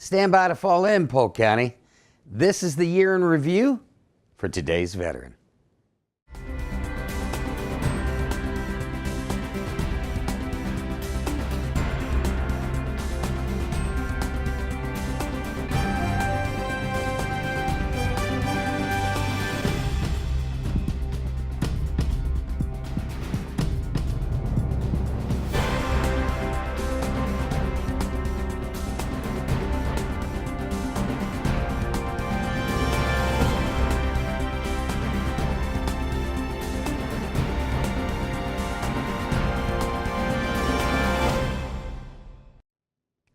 Stand by to fall in, Polk County. This is the year in review for today's veteran.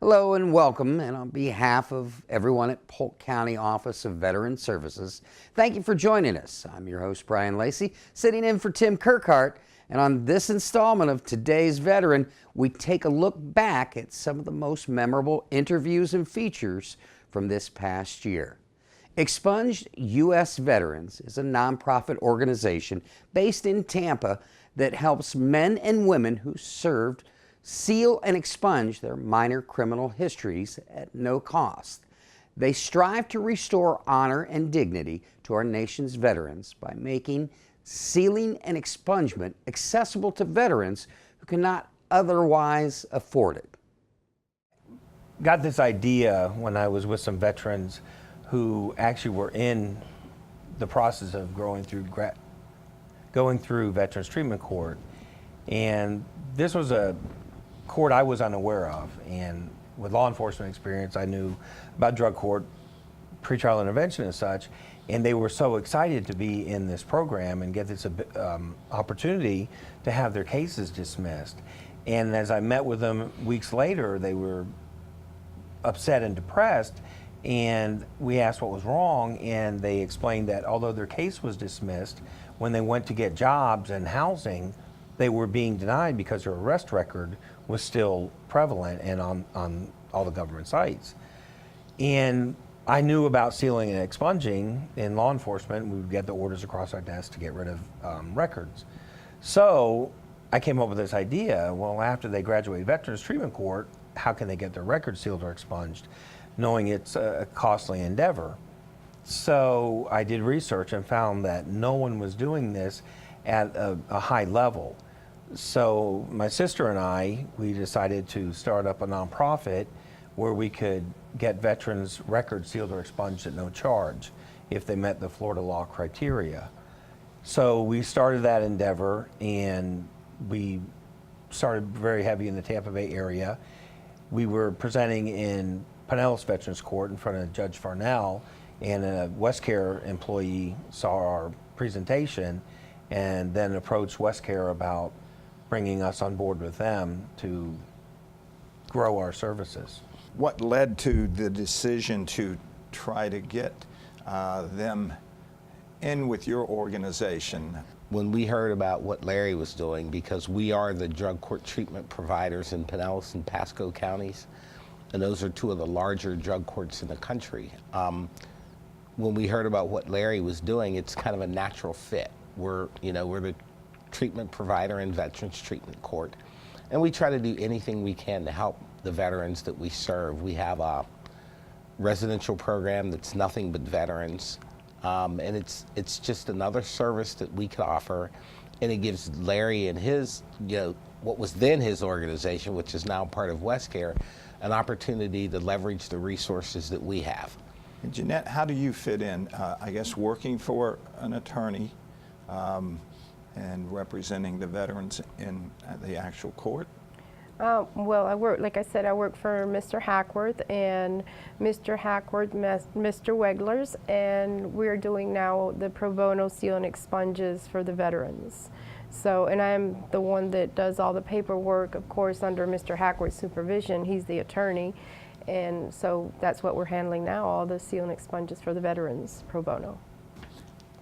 Hello and welcome, and on behalf of everyone at Polk County Office of Veteran Services, thank you for joining us. I'm your host, Brian Lacey, sitting in for Tim Kirkhart, and on this installment of Today's Veteran, we take a look back at some of the most memorable interviews and features from this past year. Expunged U.S. Veterans is a nonprofit organization based in Tampa that helps men and women who served seal and expunge their minor criminal histories at no cost. They strive to restore honor and dignity to our nation's veterans by making sealing and expungement accessible to veterans who cannot otherwise afford it. Got this idea when I was with some veterans who actually were in the process of going through Veterans Treatment Court, and this was a court I was unaware of, and with law enforcement experience I knew about drug court, pretrial intervention and such, and they were so excited to be in this program and get this opportunity to have their cases dismissed. And as I met with them weeks later, they were upset and depressed, and we asked what was wrong, and they explained that although their case was dismissed, when they went to get jobs and housing, they were being denied because their arrest record was still prevalent and on all the government sites. And I knew about sealing and expunging in law enforcement. We would get the orders across our desk to get rid of records. So I came up with this idea, well, after they graduate Veterans Treatment Court, how can they get their records sealed or expunged, knowing it's a costly endeavor? So I did research and found that no one was doing this at a high level. So my sister and I, we decided to start up a nonprofit where we could get veterans' records sealed or expunged at no charge if they met the Florida law criteria. So we started that endeavor, and we started very heavy in the Tampa Bay area. We were presenting in Pinellas Veterans Court in front of Judge Farnell, and a WestCare employee saw our presentation and then approached WestCare about bringing us on board with them to grow our services. What led to the decision to try to get them in with your organization? When we heard about what Larry was doing, because we are the drug court treatment providers in Pinellas and Pasco counties, and those are two of the larger drug courts in the country. When we heard about what Larry was doing, it's kind of a natural fit. We're the treatment provider in Veterans Treatment Court, and we try to do anything we can to help the veterans that we serve. We have a residential program that's nothing but veterans, and it's just another service that we could offer, and it gives Larry and his, what was then his organization, which is now part of WestCare, an opportunity to leverage the resources that we have. And Jeanette, how do you fit in? I guess working for an attorney and representing the veterans in the actual court? Well, I work, like I said, I work for Mr. Hackworth and Mr. Hackworth, Mr. Wegler's, and we're doing now the pro bono seal and expunges for the veterans. So, and I'm the one that does all the paperwork, of course, under Mr. Hackworth's supervision. He's the attorney, and so that's what we're handling now, all the seal and expunges for the veterans pro bono.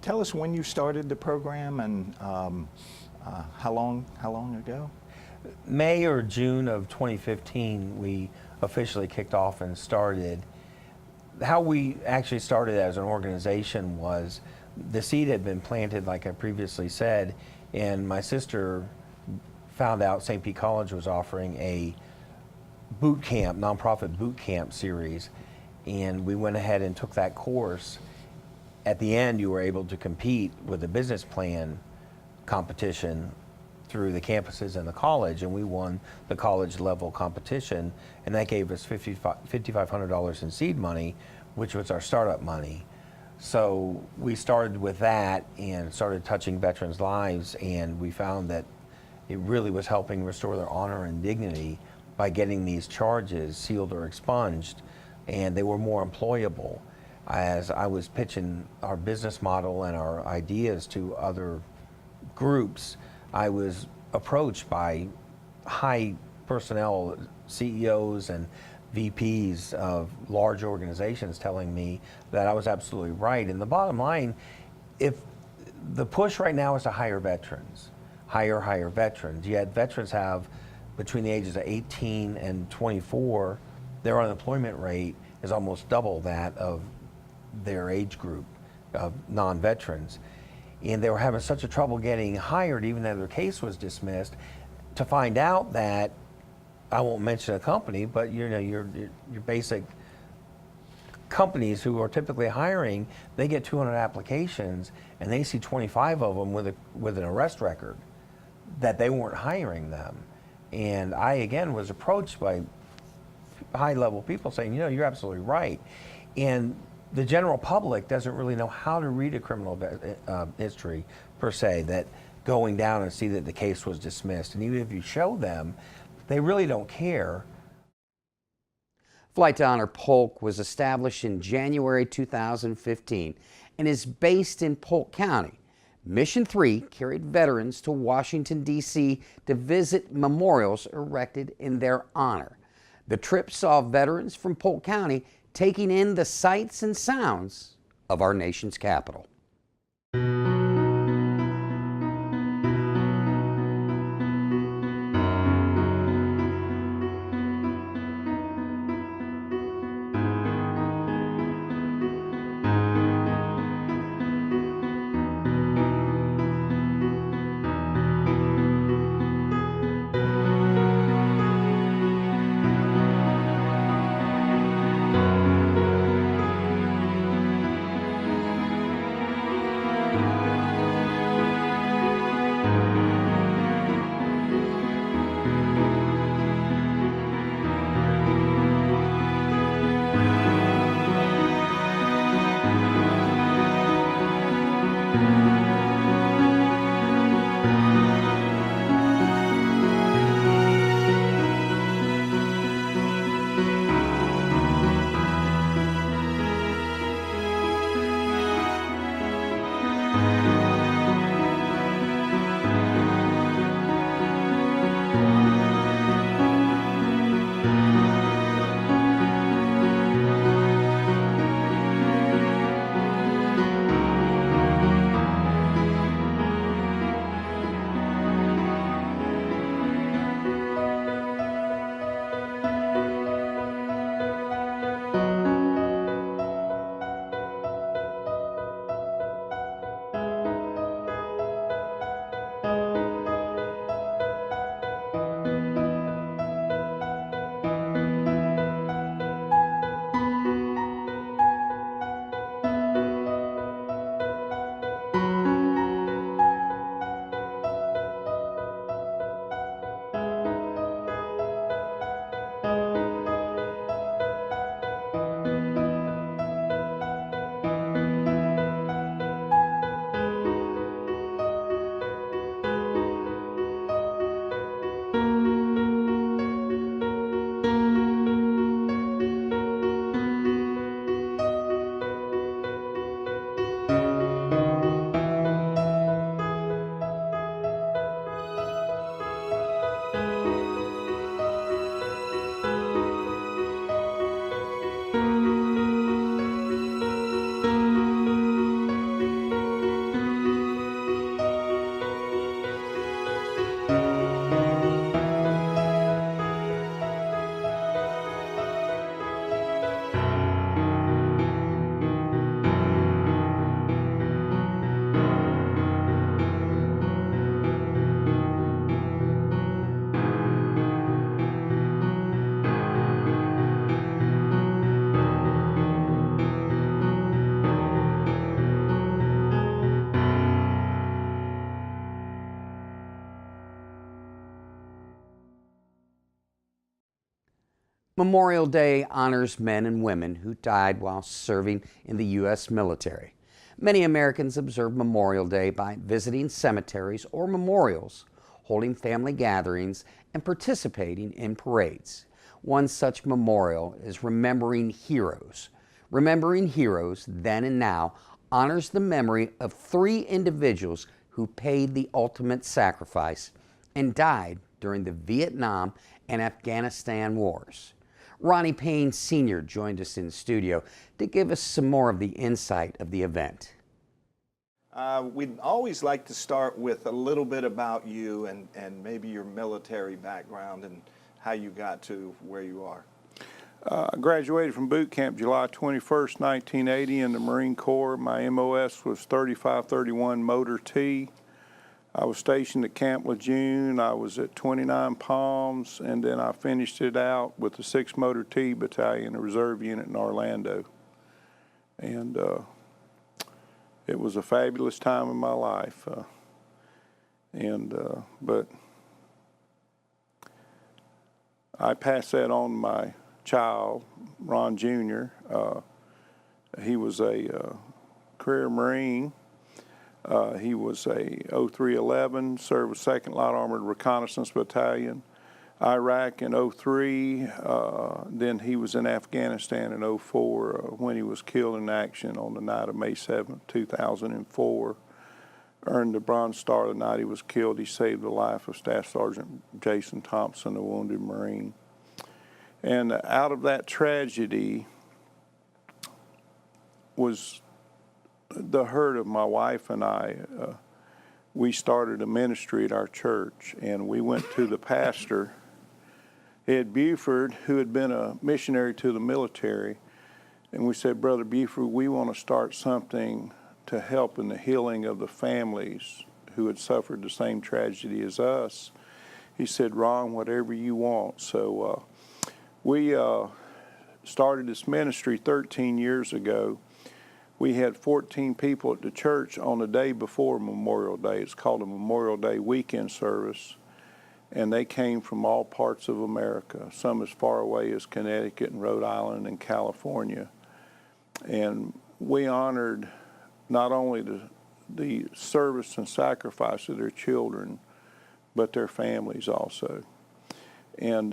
Tell us when you started the program and how long ago? May or June of 2015, we officially kicked off and started. How we actually started as an organization was the seed had been planted, like I previously said, and my sister found out St. Pete College was offering a boot camp, nonprofit boot camp series, And we went ahead and took that course. At the end, you were able to compete with a business plan competition through the campuses and the college, and we won the college level competition, and that gave us $5,500 in seed money, which was our startup money. So we started with that and started touching veterans' lives, and we found that it really was helping restore their honor and dignity by getting these charges sealed or expunged, and they were more employable. As I was pitching our business model and our ideas to other groups, I was approached by high personnel, CEOs and VPs of large organizations telling me that I was absolutely right. And the bottom line, if the push right now is to hire veterans, hire veterans, yet veterans have between the ages of 18 and 24, their unemployment rate is almost double that of their age group of non-veterans. And they were having such a trouble getting hired, even though their case was dismissed, to find out that, I won't mention a company, but you know, your basic companies who are typically hiring, they get 200 applications and they see 25 of them with an arrest record, that they weren't hiring them. And I, again, was approached by high-level people saying, you know, you're absolutely right. And the general public doesn't really know how to read a criminal history, per se, that going down and see that the case was dismissed. And even if you show them, they really don't care. Flight to Honor Polk was established in January 2015 and is based in Polk County. Mission 3 carried veterans to Washington, D.C. to visit memorials erected in their honor. The trip saw veterans from Polk County taking in the sights and sounds of our nation's capital. Memorial Day honors men and women who died while serving in the U.S. military. Many Americans observe Memorial Day by visiting cemeteries or memorials, holding family gatherings, and participating in parades. One such memorial is Remembering Heroes. Remembering Heroes, Then and Now, honors the memory of 3 individuals who paid the ultimate sacrifice and died during the Vietnam and Afghanistan wars. Ronnie Payne Sr. joined us in studio to give us some more of the insight of the event. We'd always like to start with a little bit about you and maybe your military background and how you got to where you are. I graduated from boot camp July 21st, 1980 in the Marine Corps. My MOS was 3531 Motor T. I was stationed at Camp Lejeune. I was at 29 Palms, and then I finished it out with the 6th Motor T Battalion, a reserve unit in Orlando. And it was a fabulous time in my life. But I passed that on to my child, Ron Jr. He was a career Marine. He was a 0311, served with 2nd Light Armored Reconnaissance Battalion, Iraq in 03. Then he was in Afghanistan in 04 when he was killed in action on the night of May 7th, 2004. Earned the Bronze Star the night he was killed. He saved the life of Staff Sergeant Jason Thompson, a wounded Marine. And out of that tragedy was the hurt of my wife and I. We started a ministry at our church, and we went to the pastor, Ed Buford, who had been a missionary to the military, and we said, Brother Buford, we want to start something to help in the healing of the families who had suffered the same tragedy as us. He said, Ron, whatever you want. So we started this ministry 13 years ago. We had 14 people at the church on the day before Memorial Day. It's called a Memorial Day weekend service. And they came from all parts of America, some as far away as Connecticut and Rhode Island and California. And we honored not only the service and sacrifice of their children, but their families also. And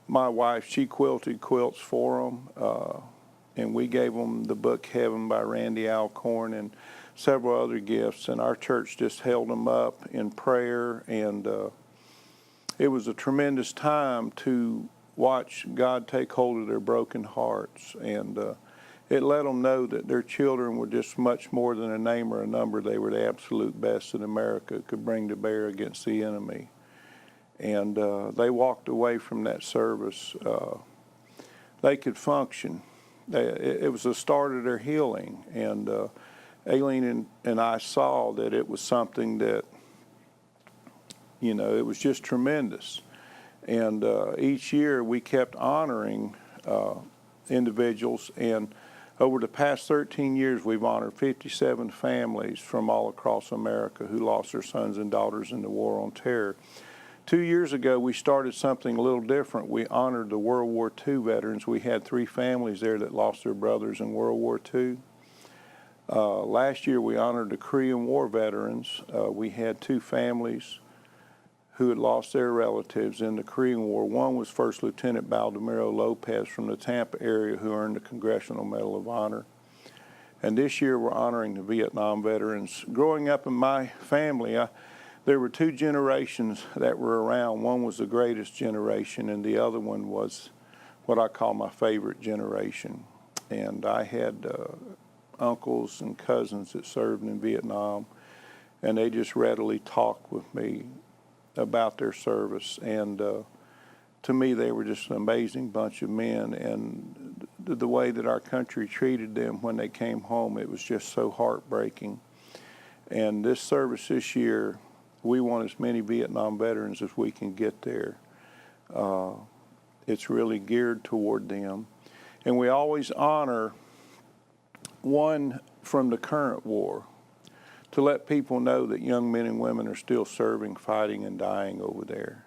my wife, she quilted quilts for them. And we gave them the book Heaven by Randy Alcorn and several other gifts. And our church just held them up in prayer. And it was a tremendous time to watch God take hold of their broken hearts. And it let them know that their children were just much more than a name or a number. They were the absolute best that America could bring to bear against the enemy. And they walked away from that service. They could function. It was the start of their healing, and Aileen and I saw that it was something that, you know, it was just tremendous. And each year we kept honoring individuals, and over the past 13 years we've honored 57 families from all across America who lost their sons and daughters in the War on Terror. 2 years ago, we started something a little different. We honored the World War II veterans. We had 3 families there that lost their brothers in World War II. Last year, we honored the Korean War veterans. We had 2 families who had lost their relatives in the Korean War. One was First Lieutenant Baldemiro Lopez from the Tampa area, who earned the Congressional Medal of Honor. And this year, we're honoring the Vietnam veterans. Growing up in my family, there were 2 generations that were around. One was the greatest generation, and the other one was what I call my favorite generation. And I had uncles and cousins that served in Vietnam, and they just readily talked with me about their service. And to me, they were just an amazing bunch of men. And the way that our country treated them when they came home, it was just so heartbreaking. And this service this year, we want as many Vietnam veterans as we can get there. It's really geared toward them. And we always honor one from the current war to let people know that young men and women are still serving, fighting, and dying over there.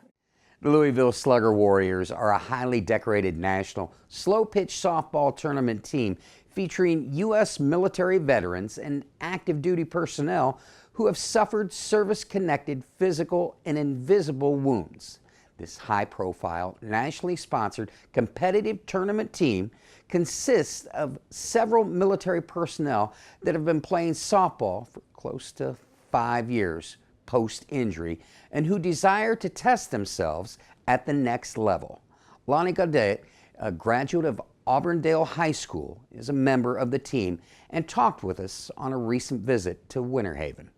The Louisville Slugger Warriors are a highly decorated national slow-pitch softball tournament team featuring U.S. military veterans and active duty personnel who have suffered service-connected physical and invisible wounds. This high-profile, nationally sponsored competitive tournament team consists of several military personnel that have been playing softball for close to 5 years post-injury and who desire to test themselves at the next level. Lonnie Gaudet, a graduate of Auburndale High School, is a member of the team and talked with us on a recent visit to Winter Haven.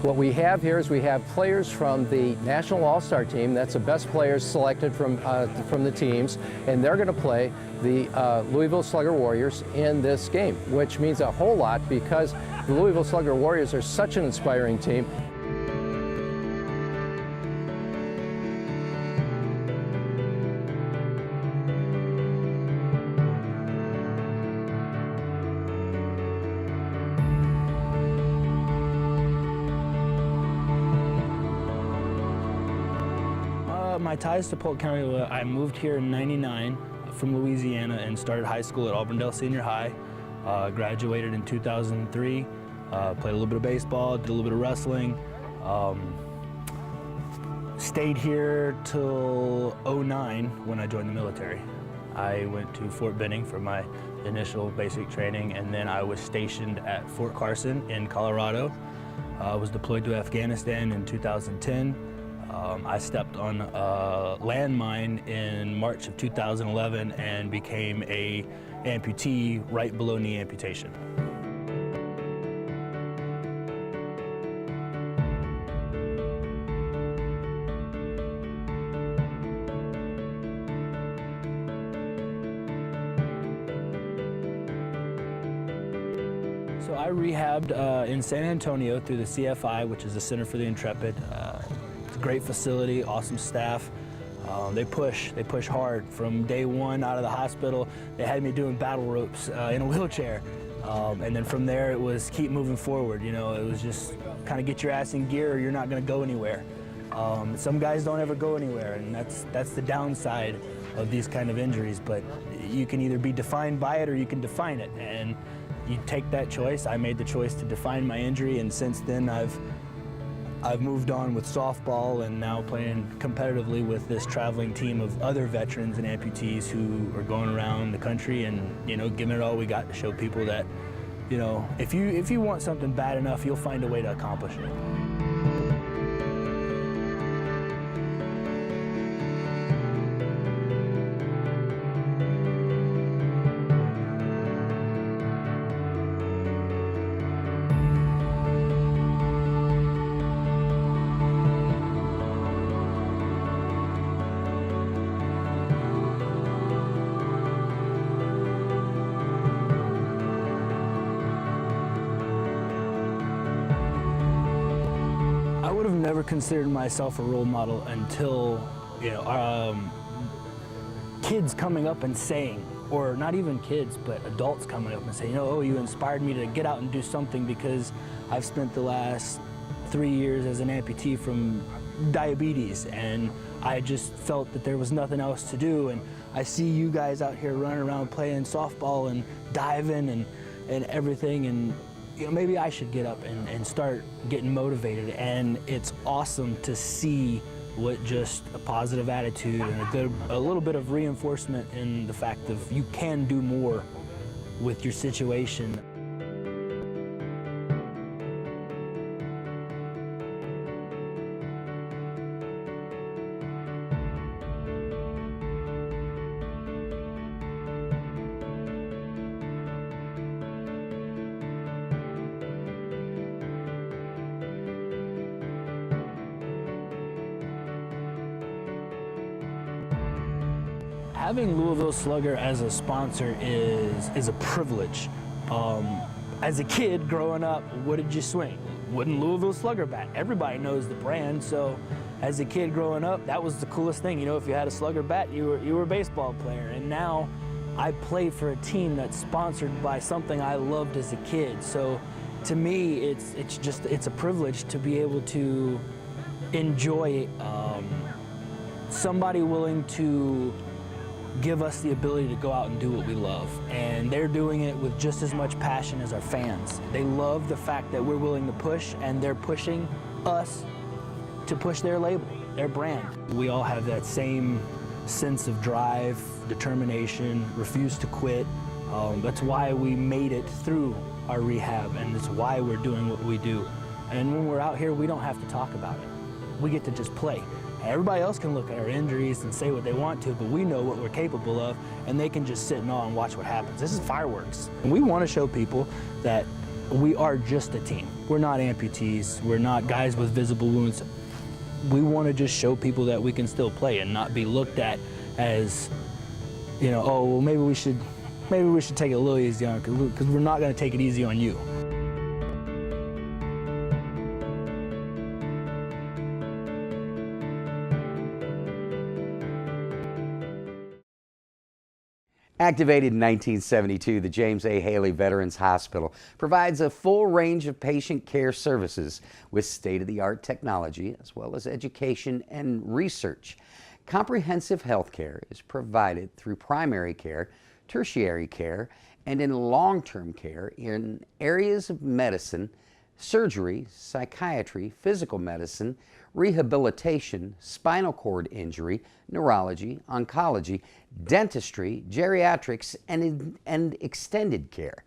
What we have here is we have players from the National All-Star team. That's the best players selected from the teams, and they're going to play the Louisville Slugger Warriors in this game, which means a whole lot because the Louisville Slugger Warriors are such an inspiring team. My ties to Polk County, I moved here in '99 from Louisiana and started high school at Auburndale Senior High. Graduated in 2003, played a little bit of baseball, did a little bit of wrestling. Stayed here till '09 when I joined the military. I went to Fort Benning for my initial basic training, and then I was stationed at Fort Carson in Colorado. I was deployed to Afghanistan in 2010. I stepped on a landmine in March of 2011 and became an amputee right below knee amputation. So I rehabbed in San Antonio through the CFI, which is the Center for the Intrepid. It's a great facility, awesome staff. They push hard. From day one out of the hospital, they had me doing battle ropes in a wheelchair. And then from there, it was keep moving forward. You know, it was just kind of get your ass in gear or you're not going to go anywhere. Some guys don't ever go anywhere, and that's the downside of these kind of injuries. But you can either be defined by it or you can define it. And you take that choice. I made the choice to define my injury, and since then I've moved on with softball and now playing competitively with this traveling team of other veterans and amputees who are going around the country and, you know, giving it all we got to show people that, you know, if you want something bad enough, you'll find a way to accomplish it. I would have never considered myself a role model until, you know, kids coming up and saying, or not even kids, but adults coming up and saying, you know, oh, you inspired me to get out and do something because I've spent the last 3 years as an amputee from diabetes, and I just felt that there was nothing else to do. And I see you guys out here running around playing softball and diving and everything, and you know, maybe I should get up and start getting motivated. And it's awesome to see what just a positive attitude and a little bit of reinforcement in the fact of you can do more with your situation. having Louisville Slugger as a sponsor is a privilege. As a kid growing up, what did you swing? Wooden Louisville Slugger bat. Everybody knows the brand, so as a kid growing up, that was the coolest thing. You know, if you had a Slugger bat, you were a baseball player. And now I play for a team that's sponsored by something I loved as a kid. So to me, it's a privilege to be able to enjoy somebody willing to give us the ability to go out and do what we love. And they're doing it with just as much passion as our fans. They love the fact that we're willing to push, and they're pushing us to push their label, their brand. We all have that same sense of drive, determination, refuse to quit. That's why we made it through our rehab, and it's why we're doing what we do. And when we're out here, we don't have to talk about it. We get to just play. Everybody else can look at our injuries and say what they want to, but we know what we're capable of, and they can just sit in awe and watch what happens. This is fireworks. And we want to show people that we are just a team. We're not amputees. We're not guys with visible wounds. We want to just show people that we can still play and not be looked at as, you know, oh, well, maybe we should take it a little easy on it, because we're not going to take it easy on you. Activated in 1972, the James A. Haley Veterans Hospital provides a full range of patient care services with state-of-the-art technology as well as education and research. Comprehensive health care is provided through primary care, tertiary care, and in long-term care in areas of medicine, surgery, psychiatry, physical medicine, rehabilitation, spinal cord injury, neurology, oncology, dentistry, geriatrics, and extended care.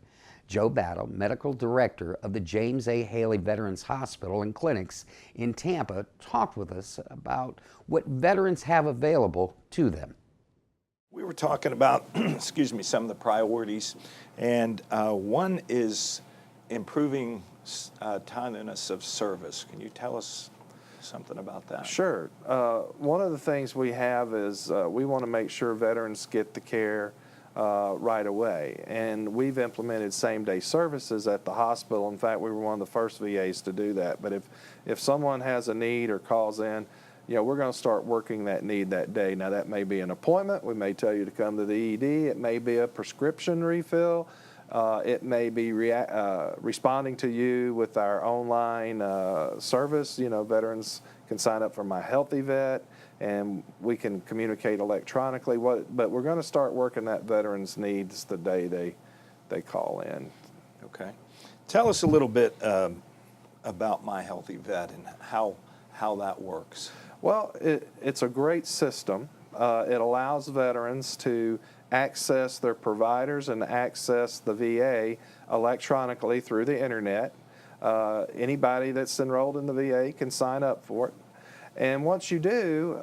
Joe Battle, Medical Director of the James A. Haley Veterans Hospital and Clinics in Tampa, talked with us about what veterans have available to them. We were talking about, excuse me, some of the priorities, and one is improving timeliness of service. Can you tell us something about that? Sure. One of the things we have is we want to make sure veterans get the care right away. And we've implemented same-day services at the hospital. In fact, we were one of the first VAs to do that. But if someone has a need or calls in, you know, we're going to start working that need that day. Now, that may be an appointment. We may tell you to come to the ED. It may be a prescription refill. It may be responding to you with our online service. You know, veterans can sign up for My Healthy Vet, and we can communicate electronically. But we're going to start working that veterans' needs the day they call in. Okay. Tell us a little bit about My Healthy Vet and how that works. Well, it's a great system. It allows veterans to access their providers and access the VA electronically through the internet. Anybody that's enrolled in the VA can sign up for it. And once you do,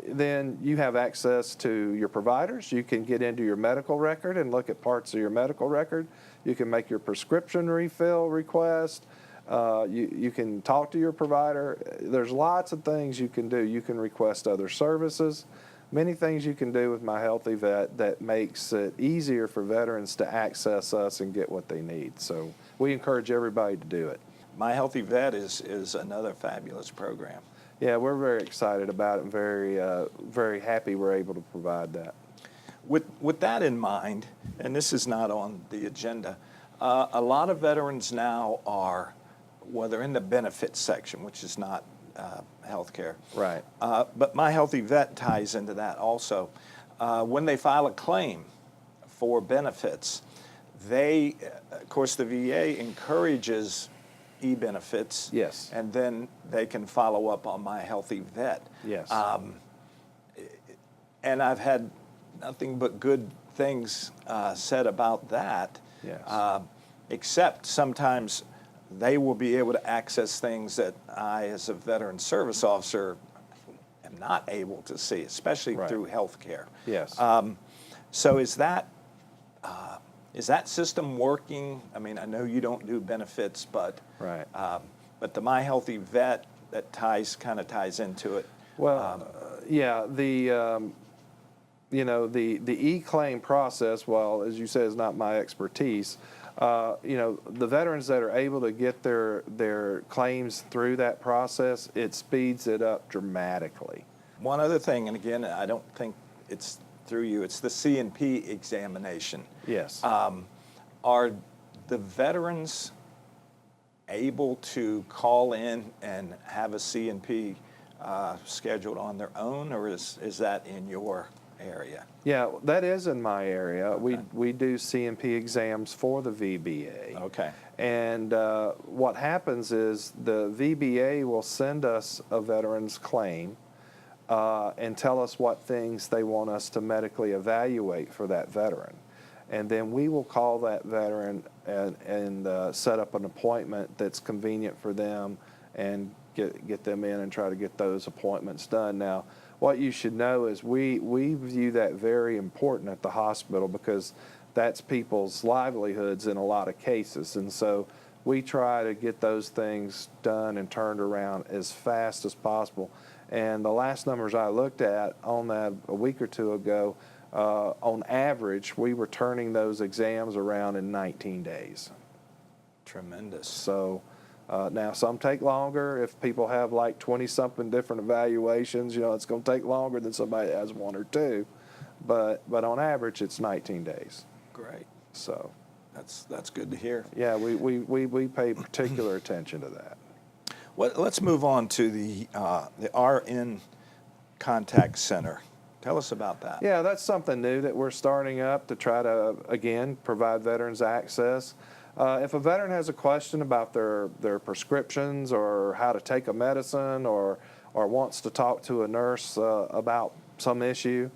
then you have access to your providers. You can get into your medical record and look at parts of your medical record. You can make your prescription refill request. You can talk to your provider. There's lots of things you can do. You can request other services. Many things you can do with My Healthy Vet that makes it easier for veterans to access us and get what they need. So we encourage everybody to do it. My Healthy Vet is another fabulous program. Yeah, we're very excited about it and very happy we're able to provide that. With that in mind, and this is not on the agenda, a lot of veterans now are, well, they're in the benefits section, which is not health care. Right. But My Healthy Vet ties into that also. When they file a claim for benefits, of course, the VA encourages e-benefits. Yes. And then they can follow up on My Healthy Vet. Yes. And I've had nothing but good things said about that. Yes. Except sometimes they will be able to access things that I, as a veteran service officer, am not able to see, especially Right. through health care. Yes. So is that system working? I mean, I know you don't do benefits, but Right. But the My Healthy Vet that kind of ties into it. Well, yeah, you know, the e-claim process, well, as you said, is not my expertise. You know, the veterans that are able to get their claims through that process, it speeds it up dramatically. One other thing, and again, I don't think it's through you, it's the C&P examination. Yes. Are the veterans able to call in and have a C&P scheduled on their own, or is that in your area? Yeah, that is in my area. Okay. We do C&P exams for the VBA. Okay. And what happens is the VBA will send us a veteran's claim and tell us what things they want us to medically evaluate for that veteran. And then we will call that veteran and set up an appointment that's convenient for them and get them in and try to get those appointments done. Now, what you should know is we view that very important at the hospital because that's people's livelihoods in a lot of cases. And so we try to get those things done and turned around as fast as possible. And the last numbers I looked at on that a week or two ago, on average, we were turning those exams around in 19 days. Tremendous. So now some take longer. If people have like 20-something different evaluations, you know, it's going to take longer than somebody that has one or two. But on average, it's 19 days. Great. So that's good to hear. yeah, we pay particular attention to that. Well, let's move on to the RN Contact Center. Tell us about that. Yeah, that's something new that we're starting up to try to, again, provide veterans access. If a veteran has a question about their prescriptions or how to take a medicine or wants to talk to a nurse about some issue,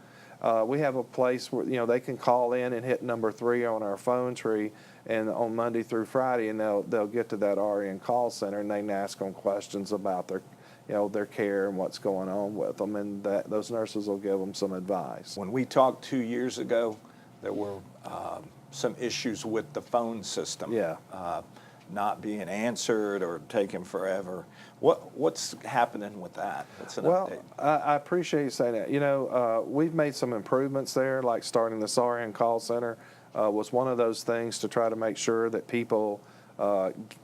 we have a place where, you know, they can call in and hit number 3 on our phone tree, and on Monday through Friday, and they'll get to that RN call center, and they can ask them questions about their, you know, their care and what's going on with them, and those nurses will give them some advice. When we talked 2 years ago, there were some issues with the phone system. Yeah. Not being answered or taking forever. What's happening with that? What's an update? I appreciate you saying that. You know, we've made some improvements there, like starting the RN call center was one of those things to try to make sure that people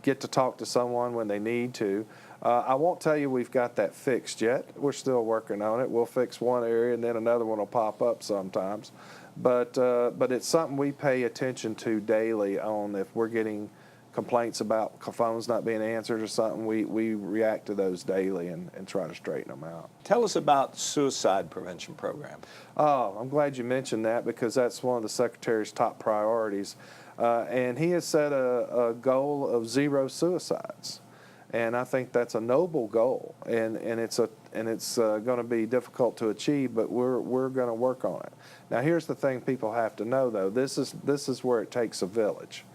get to talk to someone when they need to. I won't tell you we've got that fixed yet. We're still working on it. We'll fix one area and then another one will pop up sometimes. But it's something we pay attention to daily on. If we're getting complaints about phones not being answered or something, we react to those daily and try to straighten them out. Tell us about suicide prevention program. Oh, I'm glad you mentioned that because that's one of the Secretary's top priorities. And he has set a goal of 0 suicides. And I think that's a noble goal, and it's going to be difficult to achieve, but we're going to work on it. Now, here's the thing people have to know, though. This is where it takes a village,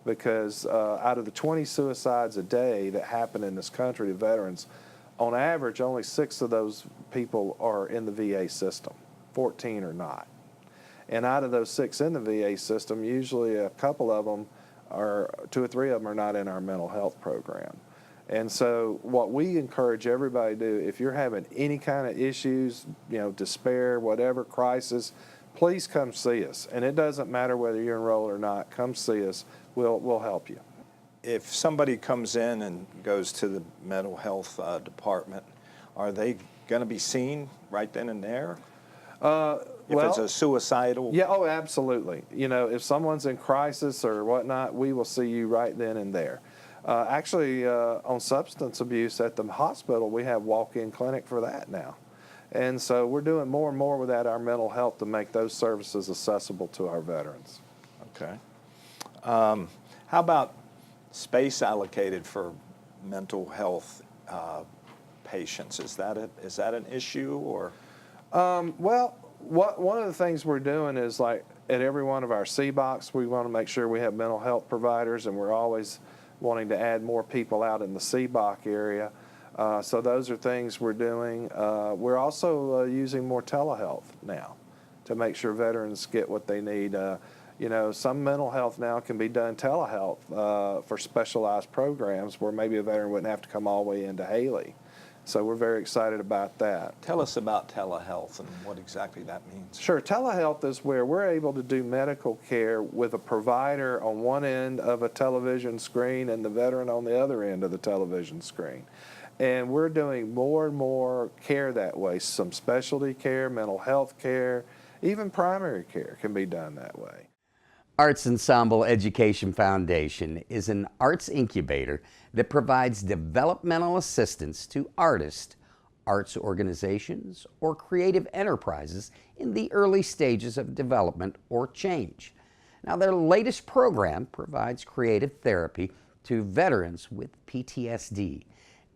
because out of the 20 suicides a day that happen in this country, the veterans, on average, only 6 of those people are in the VA system. 14 are not. And out of those 6 in the VA system, usually a couple of them are, 2 or 3 of them are not in our mental health program. And so what we encourage everybody to do, if you're having any kind of issues, you know, despair, whatever, crisis, please come see us. And it doesn't matter whether you're enrolled or not. Come see us. We'll help you. If somebody comes in and goes to the mental health department, are they going to be seen right then and there? If it's a suicidal? Yeah, oh, absolutely. You know, if someone's in crisis or whatnot, we will see you right then and there. Actually, on substance abuse at the hospital, we have walk-in clinic for that now. And so we're doing more and more with that, our mental health, to make those services accessible to our veterans. Okay. How about space allocated for mental health patients? Is that an issue, or? Well, one of the things we're doing is, like, at every one of our C-box, we want to make sure we have mental health providers, and we're always wanting to add more people out in the CBOC area. So those are things we're doing. We're also using more telehealth now to make sure veterans get what they need. You know, some mental health now can be done telehealth for specialized programs where maybe a veteran wouldn't have to come all the way into Haley. So we're very excited about that. Tell us about telehealth and what exactly that means. Sure, telehealth is where we're able to do medical care with a provider on one end of a television screen and the veteran on the other end of the television screen. And we're doing more and more care that way. Some specialty care, mental health care, even primary care can be done that way. Arts Ensemble Education Foundation is an arts incubator that provides developmental assistance to artists, arts organizations, or creative enterprises in the early stages of development or change. Now, their latest program provides creative therapy to veterans with PTSD.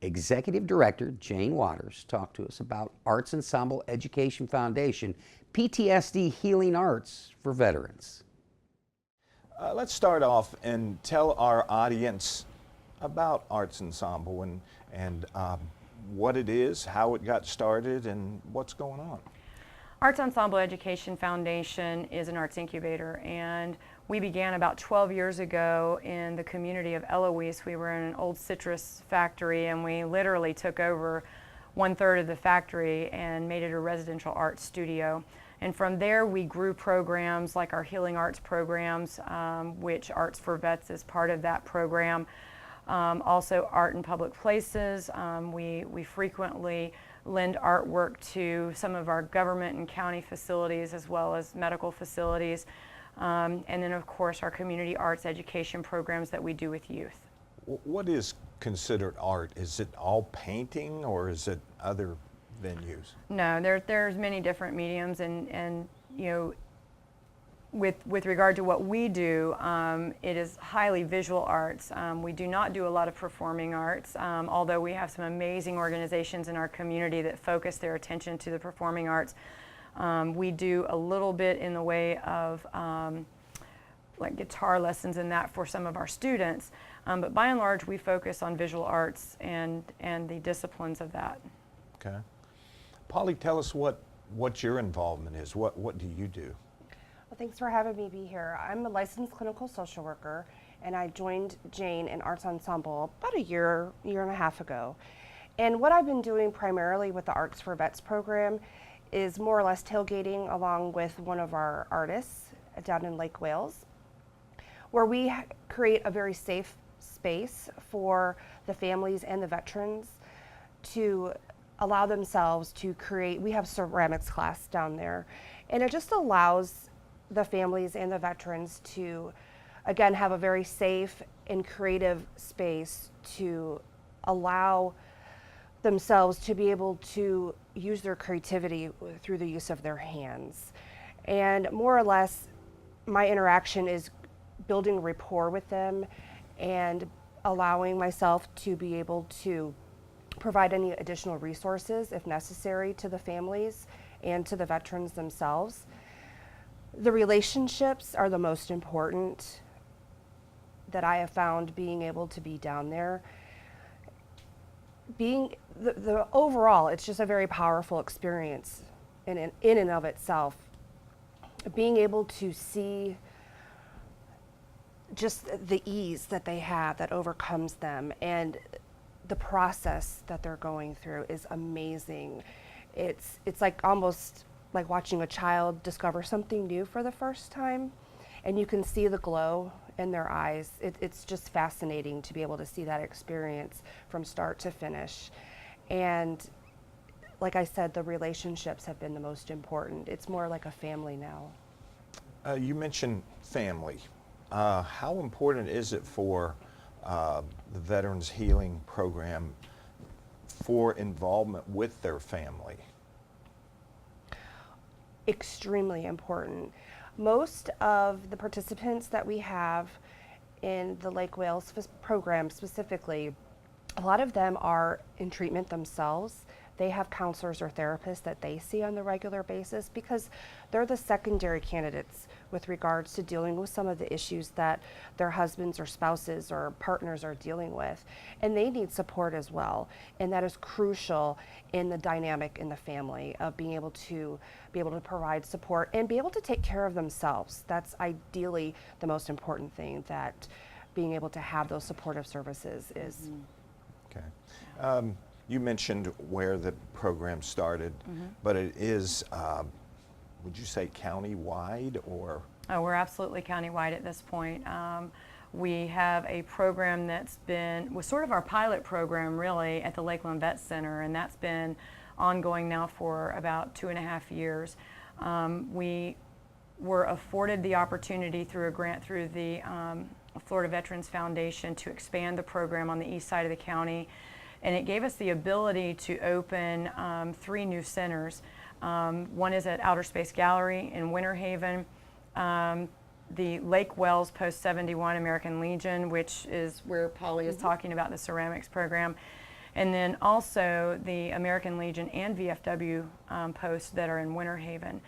Executive Director Jane Waters talked to us about Arts Ensemble Education Foundation, PTSD Healing Arts for Veterans. Let's start off and tell our audience about Arts Ensemble and what it is, how it got started, and what's going on. Arts Ensemble Education Foundation is an arts incubator, and we began about 12 years ago in the community of Eloise. We were in an old citrus factory, and we literally took over 1/3 of the factory and made it a residential art studio. And from there we grew programs like our healing arts programs, which Arts for Vets is part of that program. Also art in public places. We frequently lend artwork to some of our government and county facilities as well as medical facilities. And then of course our community arts education programs that we do with youth. What is considered art? Is it all painting or is it other venues? No, there's many different mediums, and you know, with regard to what we do, it is highly visual arts. We do not do a lot of performing arts, although we have some amazing organizations in our community that focus their attention to the performing arts. We do a little bit in the way of like guitar lessons and that for some of our students, but by and large we focus on visual arts and the disciplines of that. Okay. Polly, tell us what your involvement is. What do you do? Well, thanks for having me be here. I'm a licensed clinical social worker, and I joined Jane in Arts Ensemble about a year and a half ago. And what I've been doing primarily with the Arts for Vets program is more or less tailgating along with one of our artists down in Lake Wales, where we create a very safe space for the families and the veterans to allow themselves to create. We have ceramics class down there, and it just allows the families and the veterans to, again, have a very safe and creative space to allow themselves to be able to use their creativity through the use of their hands. And more or less, my interaction is building rapport with them and allowing myself to be able to provide any additional resources if necessary to the families and to the veterans themselves. The relationships are the most important that I have found being able to be down there. Being the overall, it's just a very powerful experience in and of itself. Being able to see just the ease that they have that overcomes them, and the process that they're going through is amazing. It's like almost like watching a child discover something new for the first time, and you can see the glow in their eyes. It's just fascinating to be able to see that experience from start to finish. And like I said, the relationships have been the most important. It's more like a family now. You mentioned family. How important is it for the Veterans Healing Program for involvement with their family? Extremely important. Most of the participants that we have in the Lake Wales program specifically, a lot of them are in treatment themselves. They have counselors or therapists that they see on the regular basis because they're the secondary candidates with regards to dealing with some of the issues that their husbands or spouses or partners are dealing with. And they need support as well. And that is crucial in the dynamic in the family of being able to provide support and be able to take care of themselves. That's ideally the most important thing, that being able to have those supportive services is. Okay. You mentioned where the program started, but it is, would you say county-wide or? Oh, we're absolutely county-wide at this point. We have a program was sort of our pilot program really at the Lakeland Vet Center, and that's been ongoing now for about 2.5 years. We were afforded the opportunity through a grant through the Florida Veterans Foundation to expand the program on the east side of the county, and it gave us the ability to open 3 new centers. One is at Outer Space Gallery in Winter Haven, the Lake Wells Post 71 American Legion, which is where Polly is talking about the ceramics program, and then also the American Legion and VFW posts that are in Winter Haven.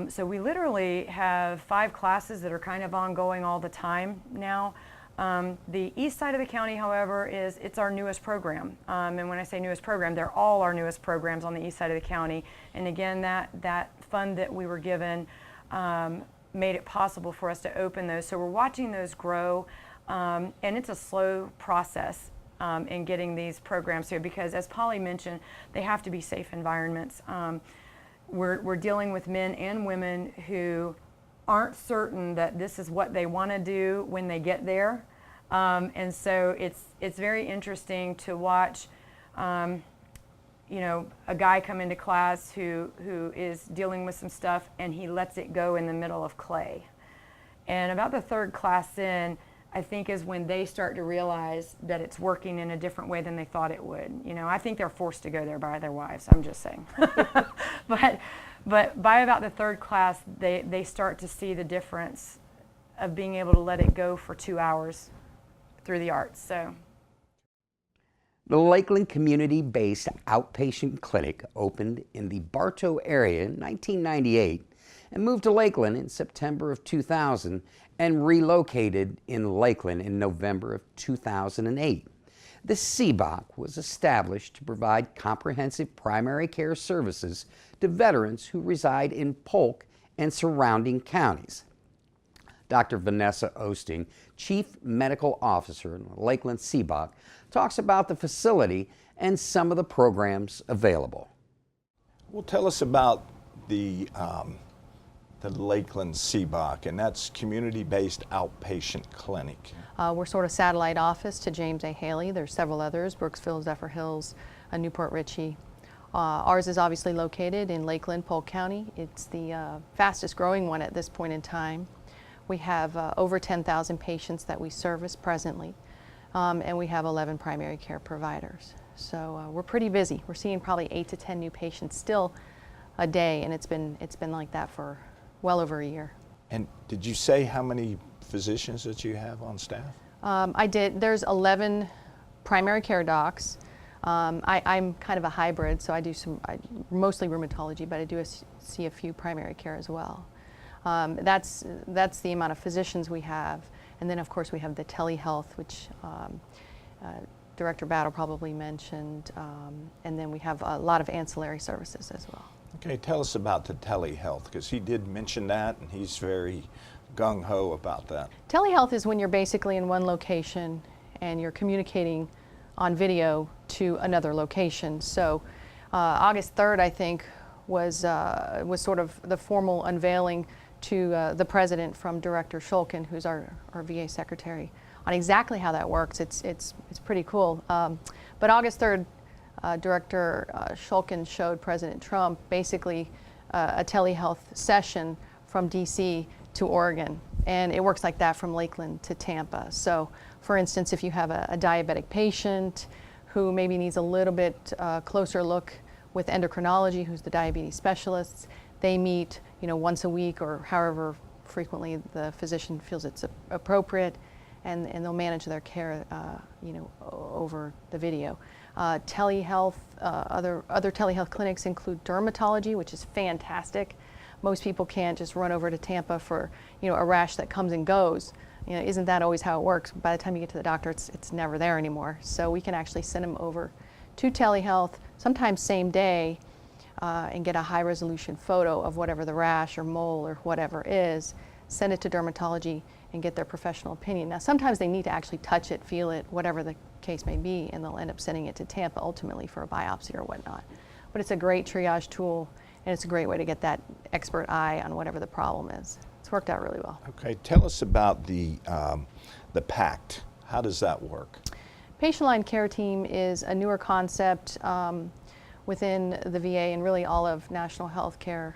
So we literally have 5 classes that are kind of ongoing all the time now. The east side of the county, however, it's our newest program. And when I say newest program, they're all our newest programs on the east side of the county. And again, that fund that we were given made it possible for us to open those. So we're watching those grow, and it's a slow process in getting these programs here because, as Polly mentioned, they have to be safe environments. We're dealing with men and women who aren't certain that this is what they want to do when they get there, and so it's very interesting to watch. You know, a guy come into class who is dealing with some stuff and he lets it go in the middle of clay. And about the 3rd class in, I think is when they start to realize that it's working in a different way than they thought it would. You know, I think they're forced to go there by their wives, I'm just saying. But by about the 3rd class, they start to see the difference of being able to let it go for 2 hours through the arts. So. The Lakeland community-based outpatient clinic opened in the Bartow area in 1998 and moved to Lakeland in September of 2000 and relocated in Lakeland in November of 2008. The CBOC was established to provide comprehensive primary care services to veterans who reside in Polk and surrounding counties. Dr. Vanessa Osting, Chief Medical Officer in the Lakeland CBOC, talks about the facility and some of the programs available. Well, tell us about the Lakeland CBOC, and that's community-based outpatient clinic. We're sort of satellite office to James A. Haley. There's several others, Brooksville, Zephyr Hills, Newport Richey. Ours is obviously located in Lakeland, Polk County. It's the fastest growing one at this point in time. We have over 10,000 patients that we service presently, and we have 11 primary care providers. So we're pretty busy. We're seeing probably 8 to 10 new patients still a day, and it's been like that for well over a year. And did you say how many physicians that you have on staff? I did. There's 11 primary care docs. I'm kind of a hybrid, so I do mostly rheumatology, but I do see a few primary care as well. That's the amount of physicians we have. And then, of course, we have the telehealth, which Director Battle probably mentioned. And then we have a lot of ancillary services as well. Okay, tell us about the telehealth, because he did mention that, and he's very gung-ho about that. Telehealth is when you're basically in one location and you're communicating on video to another location. So August 3rd, I think, was sort of the formal unveiling to the president from Director Shulkin, who's our VA secretary, on exactly how that works. It's pretty cool. But August 3rd, Director Shulkin showed President Trump basically a telehealth session from DC to Oregon. And it works like that from Lakeland to Tampa. So for instance, if you have a diabetic patient who maybe needs a little bit closer look with endocrinology, who's the diabetes specialists, they meet once a week or however frequently the physician feels it's appropriate, and they'll manage their care over the video. Telehealth, other telehealth clinics include dermatology, which is fantastic. Most people can't just run over to Tampa for a rash that comes and goes. Isn't that always how it works? By the time you get to the doctor, it's never there anymore. So we can actually send them over to telehealth, sometimes same day, and get a high-resolution photo of whatever the rash or mole or whatever is, send it to dermatology, and get their professional opinion. Now, sometimes they need to actually touch it, feel it, whatever the case may be, and they'll end up sending it to Tampa ultimately for a biopsy or whatnot. But it's a great triage tool, and it's a great way to get that expert eye on whatever the problem is. It's worked out really well. Okay, tell us about the PACT. How does that work? Patient Line Care Team is a newer concept within the VA and really all of national health care.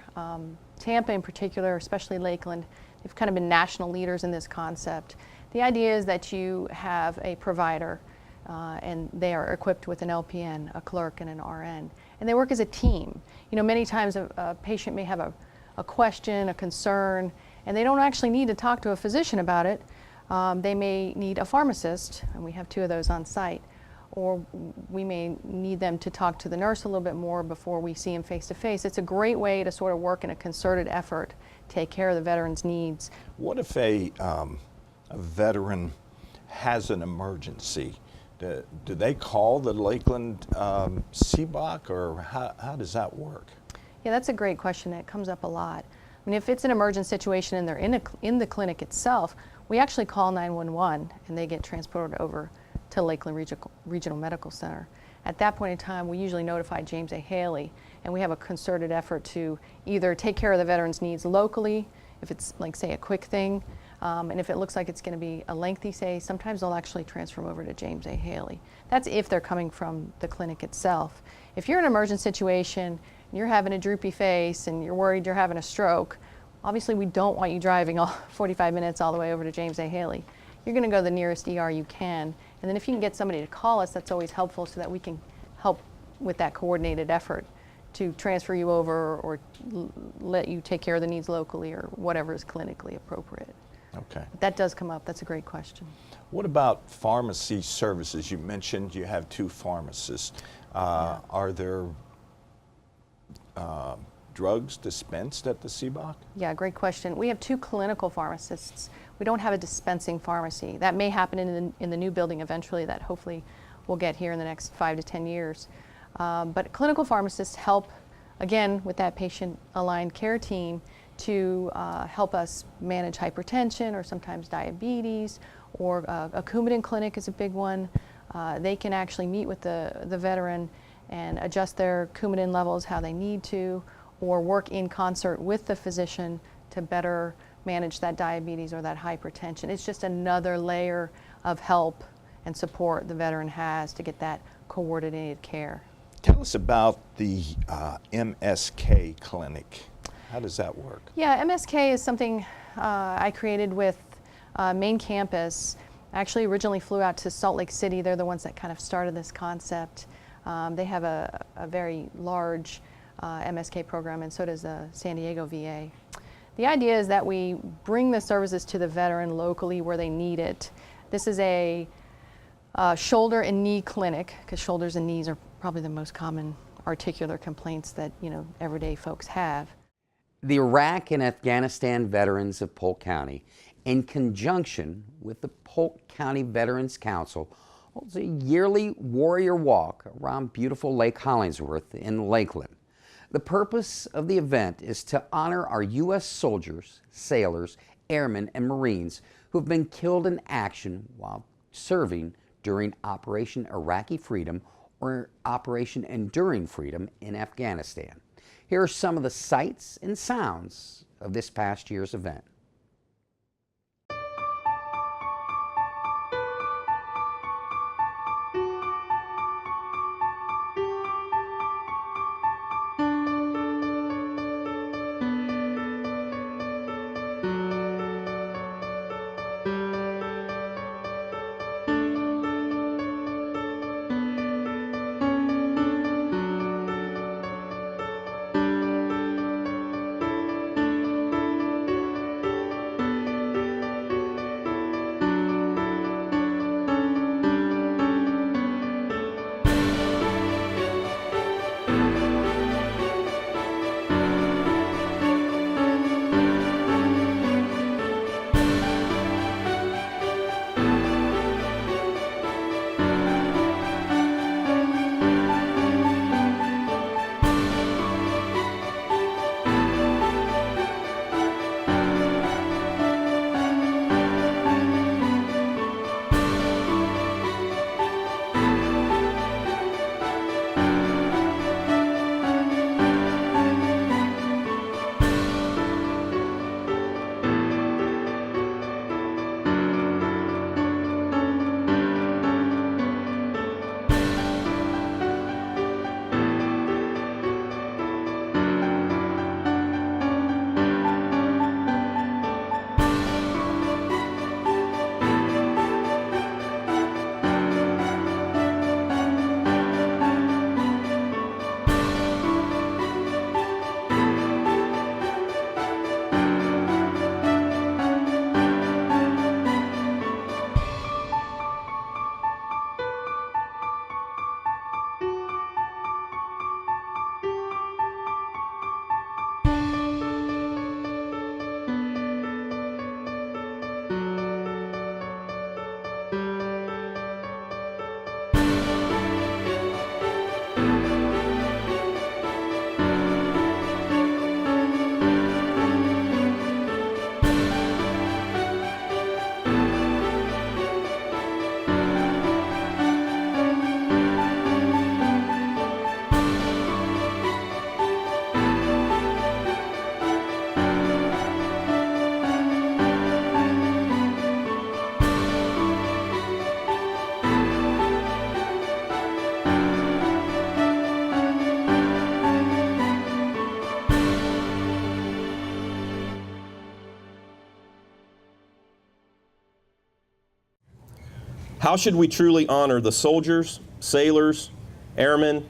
Tampa in particular, especially Lakeland, they've kind of been national leaders in this concept. The idea is that you have a provider and they are equipped with an LPN, a clerk, and an RN. And they work as a team. You know, many times a patient may have a question, a concern, and they don't actually need to talk to a physician about it. They may need a pharmacist, and we have 2 of those on site, or we may need them to talk to the nurse a little bit more before we see them face to face. It's a great way to sort of work in a concerted effort, take care of the veteran's needs. What if a veteran has an emergency? Do they call the Lakeland CBOC, or how does that work? Yeah, that's a great question. It comes up a lot. I mean, if it's an emergent situation and they're in the clinic itself, we actually call 911 and they get transported over to Lakeland Regional Medical Center. At that point in time, we usually notify James A. Haley, and we have a concerted effort to either take care of the veteran's needs locally, if it's like, say, a quick thing, and if it looks like it's going to be a lengthy stay, sometimes they'll actually transfer them over to James A. Haley. That's if they're coming from the clinic itself. If you're in an emergent situation, and you're having a droopy face and you're worried you're having a stroke, obviously we don't want you driving all 45 minutes all the way over to James A. Haley. You're going to go to the nearest ER you can, and then if you can get somebody to call us, that's always helpful so that we can help with that coordinated effort to transfer you over or let you take care of the needs locally or whatever is clinically appropriate. Okay. That does come up. That's a great question. What about pharmacy services? You mentioned you have 2 pharmacists. Are there drugs dispensed at the CBOC? Yeah, great question. We have 2 clinical pharmacists. We don't have a dispensing pharmacy. That may happen in the new building eventually, that hopefully we'll get here in the next 5 to 10 years. But clinical pharmacists help, again, with that patient-aligned care team to help us manage hypertension or sometimes diabetes, or a Coumadin clinic is a big one. They can actually meet with the veteran and adjust their Coumadin levels how they need to, or work in concert with the physician to better manage that diabetes or that hypertension. It's just another layer of help and support the veteran has to get that coordinated care. Tell us about the MSK clinic. How does that work? Yeah, MSK is something I created with main campus. I actually originally flew out to Salt Lake City. They're the ones that kind of started this concept. They have a very large MSK program, and so does the San Diego VA. The idea is that we bring the services to the veteran locally where they need it. This is a shoulder and knee clinic, because shoulders and knees are probably the most common articular complaints that, you know, everyday folks have. The Iraq and Afghanistan veterans of Polk County, in conjunction with the Polk County Veterans Council, holds a yearly warrior walk around beautiful Lake Hollingsworth in Lakeland. The purpose of the event is to honor our U.S. soldiers, sailors, airmen, and Marines who have been killed in action while serving during Operation Iraqi Freedom or Operation Enduring Freedom in Afghanistan. Here are some of the sights and sounds of this past year's event. How should we truly honor the soldiers, sailors, airmen,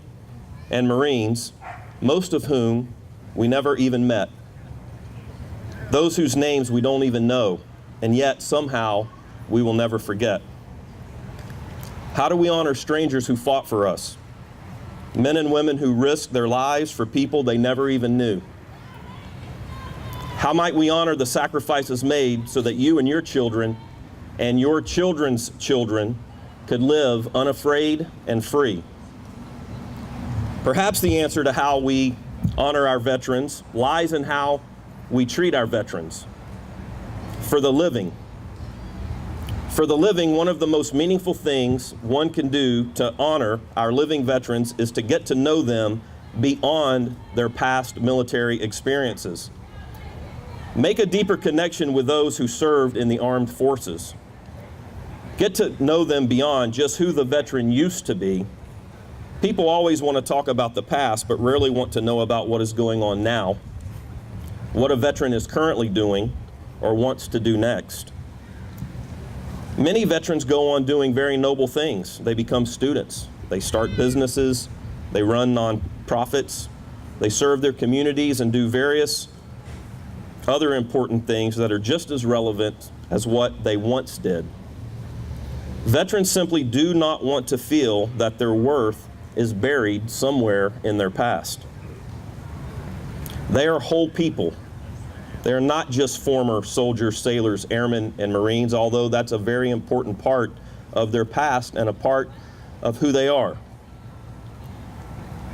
and Marines, most of whom we never even met? Those whose names we don't even know, and yet somehow we will never forget. How do we honor strangers who fought for us? Men and women who risked their lives for people they never even knew. How might we honor the sacrifices made so that you and your children and your children's children could live unafraid and free? Perhaps the answer to how we honor our veterans lies in how we treat our veterans. For the living, one of the most meaningful things one can do to honor our living veterans is to get to know them beyond their past military experiences. Make a deeper connection with those who served in the armed forces. Get to know them beyond just who the veteran used to be. People always want to talk about the past, but rarely want to know about what is going on now, what a veteran is currently doing or wants to do next. Many veterans go on doing very noble things. They become students, they start businesses, they run nonprofits, they serve their communities and do various other important things that are just as relevant as what they once did. Veterans simply do not want to feel that their worth is buried somewhere in their past. They are whole people. They are not just former soldiers, sailors, airmen, and Marines, although that's a very important part of their past and a part of who they are.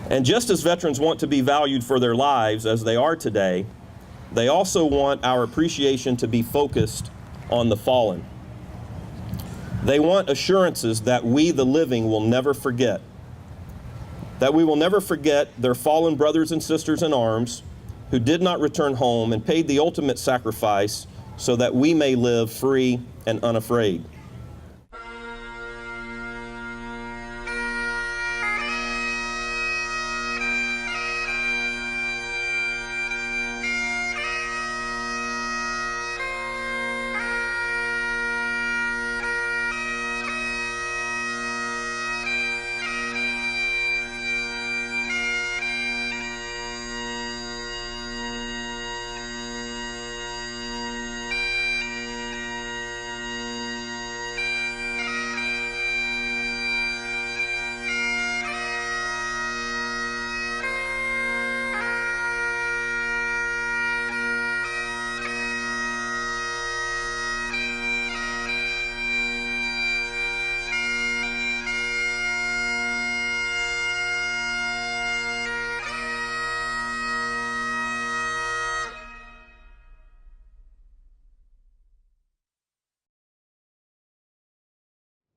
And just as veterans want to be valued for their lives as they are today, they also want our appreciation to be focused on the fallen. They want assurances that we, the living, will never forget. That we will never forget their fallen brothers and sisters in arms who did not return home and paid the ultimate sacrifice so that we may live free and unafraid.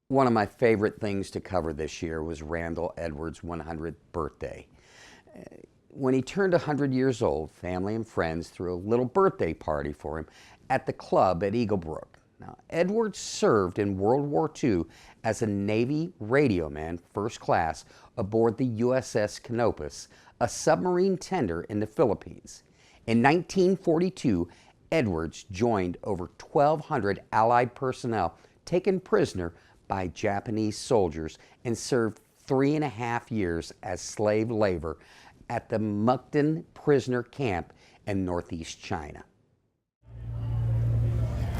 One of my favorite things to cover this year was Randall Edwards' 100th birthday. When he turned 100 years old, family and friends threw a little birthday party for him at the club at Eagle Brook. Now, Edwards served in World War II as a Navy radioman, first class, aboard the USS Canopus, a submarine tender in the Philippines. In 1942, Edwards joined over 1,200 Allied personnel taken prisoner by Japanese soldiers and served 3.5 years as slave labor at the Mukden prisoner camp in northeast China.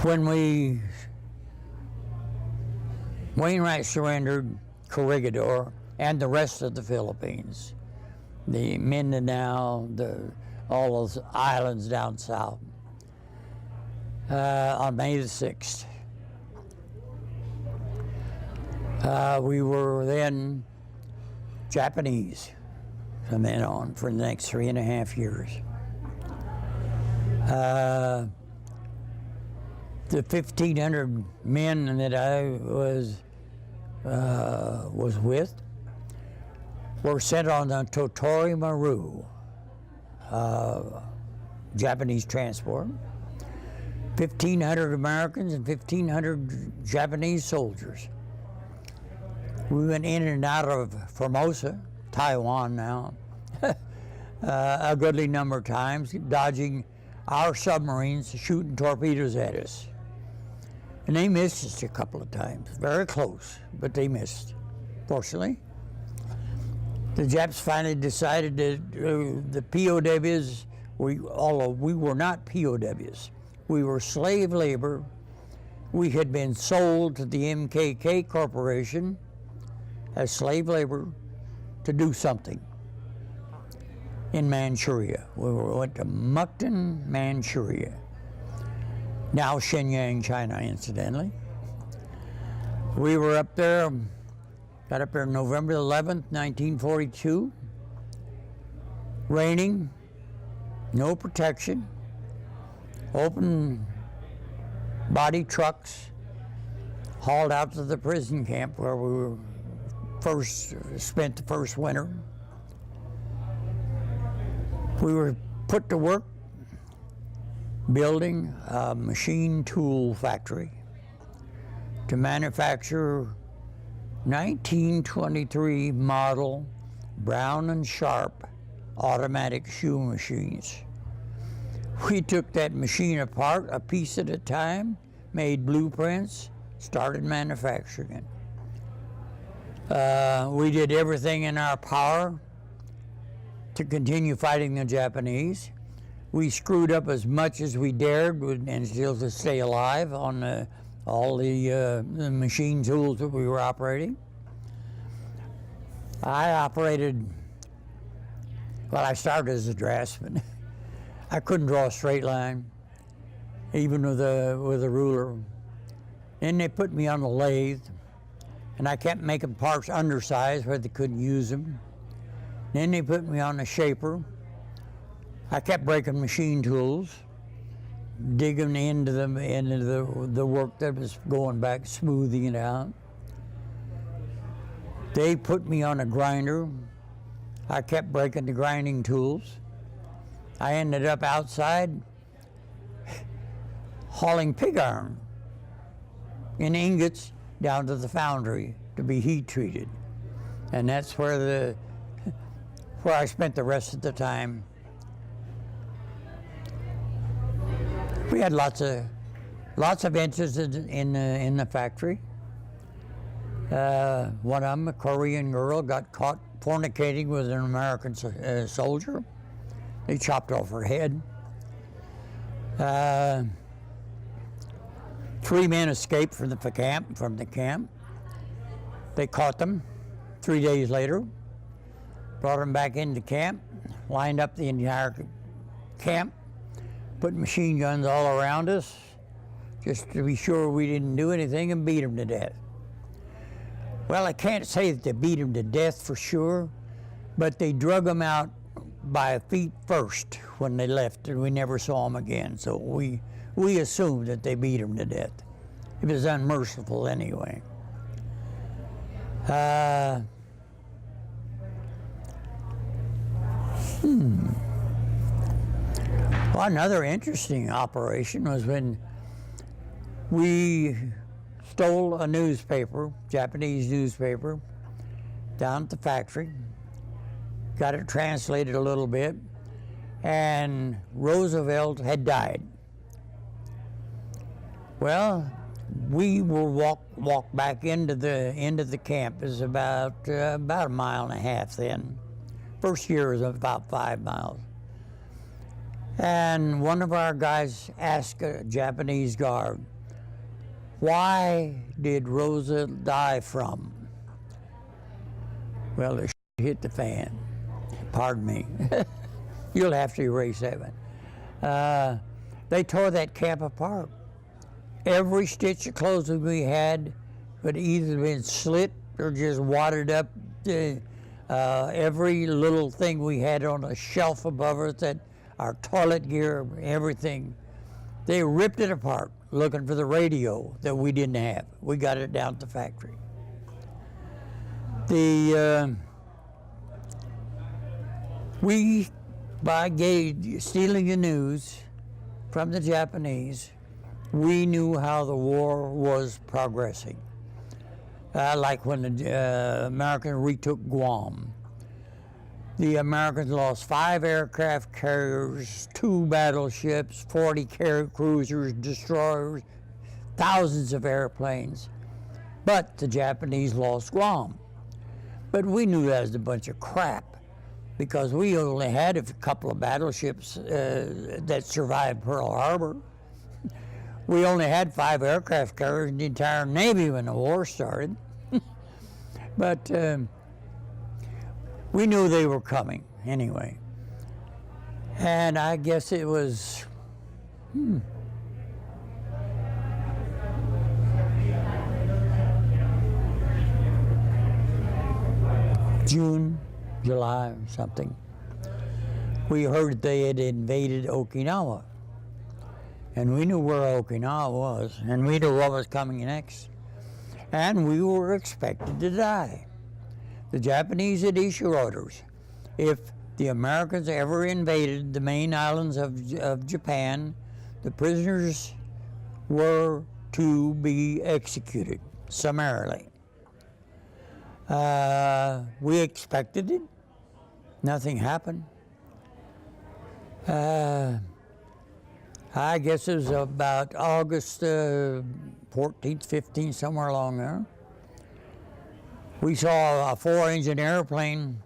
When Wainwright surrendered Corregidor and the rest of the Philippines, the Mindanao, all those islands down south, on May the 6th. We were then Japanese from then on for the next 3.5 years. The 1,500 men that I was with were sent on the Totori Maru Japanese transport. 1,500 Americans and 1,500 Japanese soldiers. We went in and out of Formosa, Taiwan now, a goodly number of times, dodging our submarines shooting torpedoes at us. And they missed us a couple of times, very close, but they missed, fortunately. The Japs finally decided that the POWs, although we were not POWs, we were slave labor. We had been sold to the MKK Corporation as slave labor to do something in Manchuria. We went to Mukden, Manchuria. Now Shenyang, China, incidentally. We were up there, got up there November 11th, 1942. Raining, no protection, open body trucks, hauled out to the prison camp where we were spent the first winter. We were put to work building a machine tool factory to manufacture 1923 model Brown and Sharp automatic shoe machines. We took that machine apart a piece at a time, made blueprints, started manufacturing it. We did everything in our power to continue fighting the Japanese. We screwed up as much as we dared and still to stay alive on all the machine tools that we were operating. I started as a draftsman. I couldn't draw a straight line, even with a ruler. Then they put me on the lathe, and I kept making parts undersized where they couldn't use them. Then they put me on the shaper. I kept breaking machine tools, digging into the work that was going back, smoothing it out. They put me on a grinder. I kept breaking the grinding tools. I ended up outside hauling pig iron in ingots down to the foundry to be heat treated. And that's where I spent the rest of the time. We had lots of incidents in the factory. One of them, a Korean girl, got caught fornicating with an American soldier. They chopped off her head. 3 men escaped from the camp. They caught them 3 days later, brought them back into camp, lined up the entire camp, put machine guns all around us, just to be sure we didn't do anything, and beat them to death. Well, I can't say that they beat them to death for sure, but they drug them out by feet first when they left, and we never saw them again. So we assumed that they beat them to death. It was unmerciful anyway. Well, another interesting operation was when we stole a newspaper, Japanese newspaper, down at the factory, got it translated a little bit, and Roosevelt had died. Well, we will walk back into the camp. It was about a mile and a half then. First year was about 5 miles. And one of our guys asked a Japanese guard, "Why did Rosa die from?" Well, the hit the fan. Pardon me. You'll have to erase that one. They tore that camp apart. Every stitch of clothing we had would either been slit or just wadded up. Every little thing we had on a shelf above us, that our toilet gear, everything, they ripped it apart looking for the radio that we didn't have. We got it down at the factory. By stealing the news from the Japanese, we knew how the war was progressing. Like when the Americans retook Guam. The Americans lost 5 aircraft carriers, 2 battleships, 40 cruisers, destroyers, thousands of airplanes. But the Japanese lost Guam. But we knew that was a bunch of crap, because we only had a couple of battleships that survived Pearl Harbor. We only had 5 aircraft carriers in the entire Navy when the war started. But we knew they were coming anyway. And I guess it was, June, July, or something. We heard they had invaded Okinawa. And we knew where Okinawa was, and we knew what was coming next. And we were expected to die. The Japanese had issued orders. If the Americans ever invaded the main islands of Japan, the prisoners were to be executed summarily. We expected it. Nothing happened. I guess it was about August 14th, 15th, somewhere along there. We saw a 4-engine airplane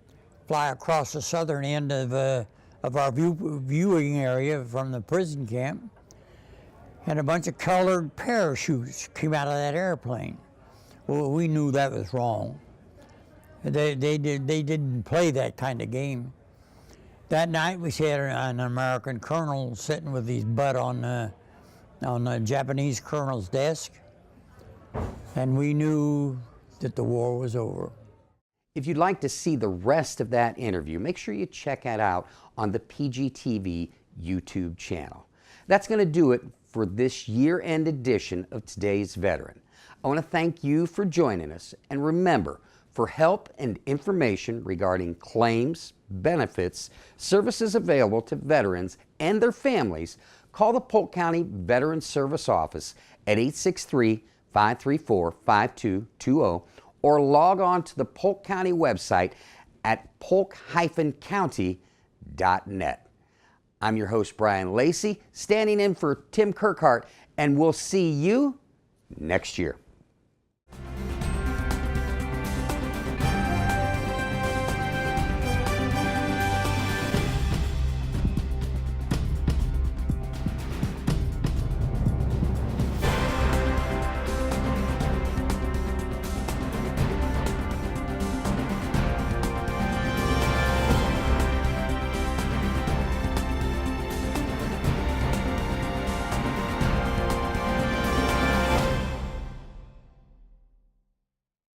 fly across the southern end of our viewing area from the prison camp, and a bunch of colored parachutes came out of that airplane. Well, we knew that was wrong. They didn't play that kind of game. That night we had an American colonel sitting with his butt on the Japanese colonel's desk, and we knew that the war was over. If you'd like to see the rest of that interview, make sure you check it out on the PGTV YouTube channel. That's going to do it for this year-end edition of Today's Veteran. I want to thank you for joining us, and remember, for help and information regarding claims, benefits, services available to veterans and their families, call the Polk County Veterans Service Office at 863-534-5220 or log on to the Polk County website at polk-county.net. I'm your host, Brian Lacey, standing in for Tim Kirkhart, and we'll see you next year.